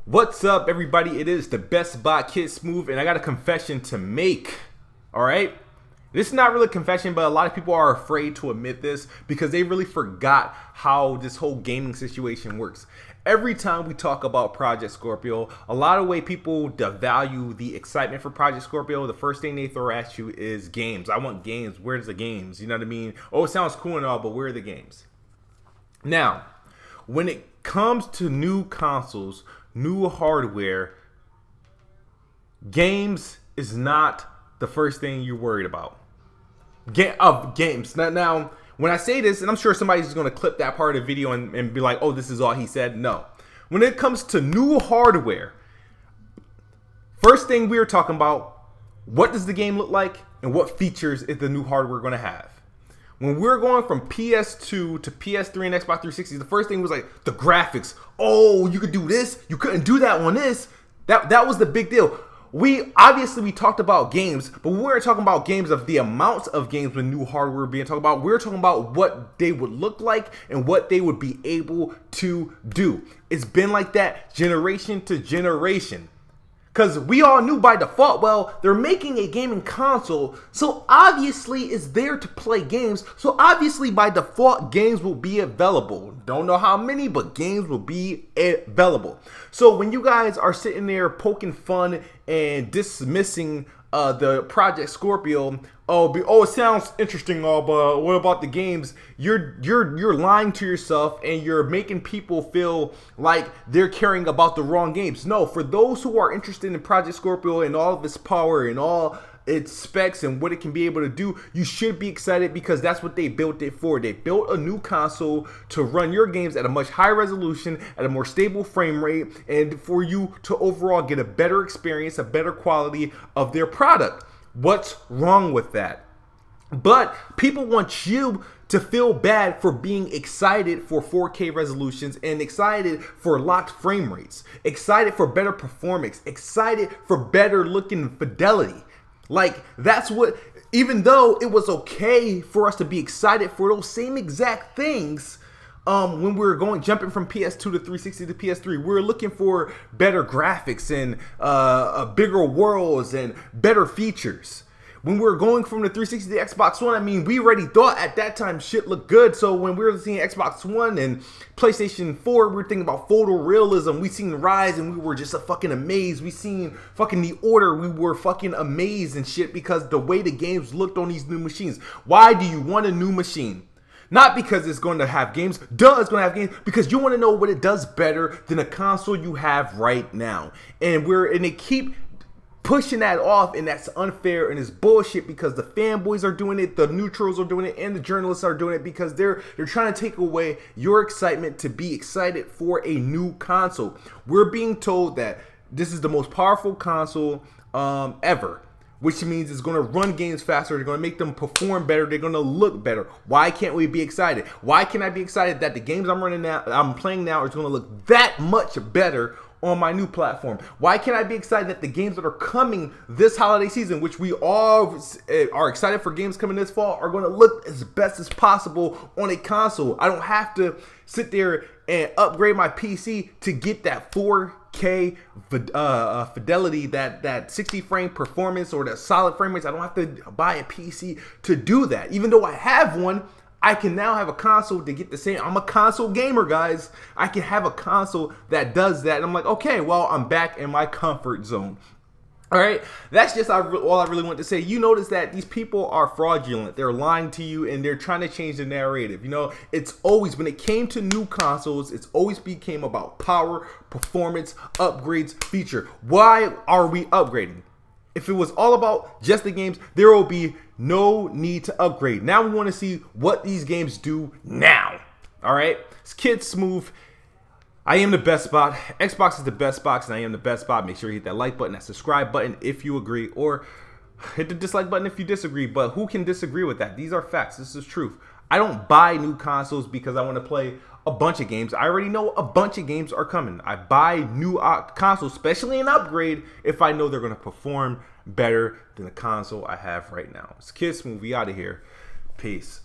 What's up, everybody? It is the Best Bot Kid Smooth, and I got a confession to make. All right, this is not really a confession, but a lot of people are afraid to admit this because they really forgot how this whole gaming situation works. Every time we talk about Project Scorpio, a lot of way people devalue the excitement for Project Scorpio. The first thing they throw at you is games. I want games. Where's the games? You know what I mean? Oh, it sounds cool and all, but where are the games? Now, when it comes to new consoles, new hardware, games is not the first thing you're worried about. Games. Now, when I say this, and I'm sure somebody's going to clip that part of the video and be like, oh, this is all he said. No. When it comes to new hardware, first thing we're talking about, what does the game look like and what features is the new hardware going to have? When we're going from PS2 to PS3 and Xbox 360, the first thing was like the graphics. Oh, you could do this. You couldn't do that on this. That was the big deal. We talked about games, but we weren't talking about games of the amounts of games with new hardware being talked about. We're talking about what they would look like and what they would be able to do. It's been like that generation to generation. Because we all knew by default, well, they're making a gaming console, so obviously it's there to play games. So obviously by default, games will be available. Don't know how many, but games will be available. So when you guys are sitting there poking fun and dismissing the Project Scorpio, oh, it sounds interesting, but what about the games? You're lying to yourself, and you're making people feel like they're caring about the wrong games. No, for those who are interested in Project Scorpio and all of its power and all its specs and what it can be able to do, you should be excited because that's what they built it for. They built a new console to run your games at a much higher resolution, at a more stable frame rate, and for you to overall get a better experience, a better quality of their product. What's wrong with that? But people want you to feel bad for being excited for 4K resolutions and excited for locked frame rates, excited for better performance, excited for better looking fidelity. Like, that's what, even though it was okay for us to be excited for those same exact things, when we were jumping from PS2 to 360 to PS3, we were looking for better graphics and bigger worlds and better features. When we were going from the 360 to Xbox One, I mean, we already thought at that time shit looked good. So when we were seeing Xbox One and PlayStation 4, we were thinking about photorealism. We seen Rise and we were just fucking amazed. We seen fucking The Order. We were fucking amazed and shit because the way the games looked on these new machines. Why do you want a new machine? Not because it's going to have games. Duh, it's going to have games. Because you want to know what it does better than a console you have right now. And they keep pushing that off, and that's unfair and it's bullshit because the fanboys are doing it, the neutrals are doing it, and the journalists are doing it because they're trying to take away your excitement to be excited for a new console. We're being told that this is the most powerful console ever, which means it's going to run games faster, they're going to make them perform better, they're going to look better. Why can't we be excited? Why can I be excited that the games I'm playing now is going to look that much better on my new platform? Why can't I be excited that the games that are coming this holiday season, which we all are excited for games coming this fall, are going to look as best as possible on a console? I don't have to sit there and upgrade my PC to get that 4K fidelity, that 60 frame performance or that solid frame rates. I don't have to buy a PC to do that. Even though I have one, I can now have a console to get the same. I'm a console gamer, guys. I can have a console that does that. And I'm like, okay, well, I'm back in my comfort zone. All right, that's just all I really want to say. You notice that these people are fraudulent. They're lying to you and they're trying to change the narrative. You know, it's always, when it came to new consoles, it's always became about power, performance, upgrades, feature. Why are we upgrading? If it was all about just the games, there will be no need to upgrade. Now we want to see what these games do now. All right, it's Kid Smooth. I am the best bot. Xbox is the best box, and I am the best bot. Make sure you hit that like button, that subscribe button if you agree, or hit the dislike button if you disagree. But who can disagree with that? These are facts. This is truth. I don't buy new consoles because I want to play a bunch of games. I already know a bunch of games are coming. I buy new consoles, especially an upgrade, if I know they're going to perform better than the console I have right now. It's Kid Smooth. We out of here. Peace.